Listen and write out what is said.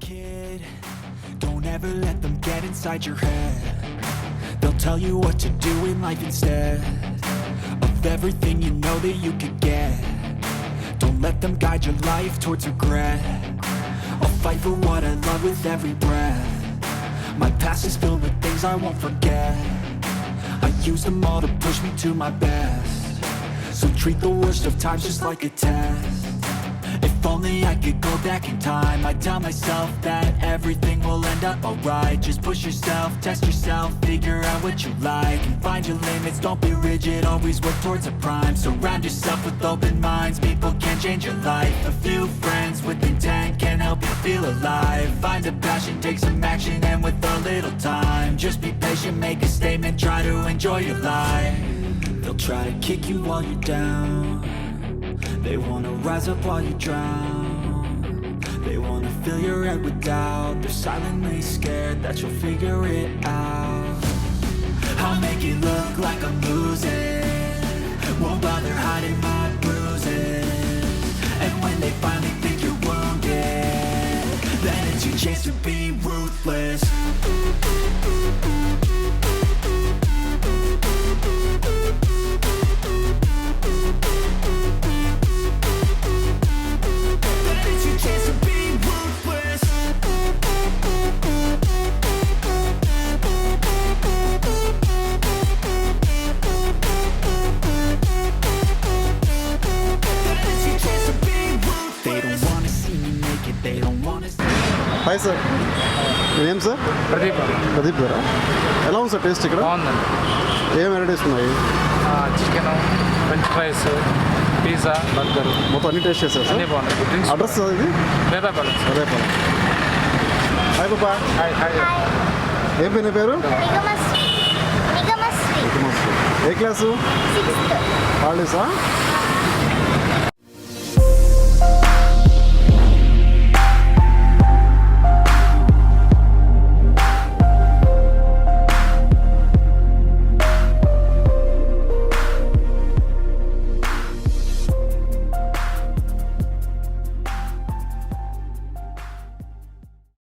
kid, don't ever let them get inside your head. They'll tell you what to do in life instead of everything you know that you could get. Don't let them guide your life towards regret. I'll fight for what I love with every breath. My past is filled with things I won't forget. I use them all to push me to my best. So treat the worst of times just like a test. If only I could go back in time, I'd tell myself that everything will end up alright. Just push yourself, test yourself, figure out what you like, and find your limits, don't be rigid, always work towards a prime. Surround yourself with open minds, people can change your life. A few friends with intent can help you feel alive. Find a passion, take some action, and with a little time, just be patient, make a statement, try to enjoy your life. They'll try to kick you while you're down. They wanna rise up while you drown. They wanna fill your head with doubt. They're silently scared that you'll figure it out. I'll make it look like I'm losing, won't bother hiding my bruises. And when they finally think you're wounded, then it's your chance to be ruthless. Hi sir, me name sir? Pradeep గారా? ఎలా ఉంది sir taste ఇక్కడ? బాగుందండి. ఏం varieties ఉన్నాయి? Chicken, French fries, pizza, burger మొత్తం అన్ని taste చేశారు సార్? అన్నీ బాగున్నాయి. అడ్రస్ ఇది? వేదాయపాలెం. వేదాయపాలెం. హాయ్ పాపా. హాయ్. ఏం పేరు నీ పేరు? నిగమశ్రీ. ఏ క్లాసు? 6th. హాలిడేసా?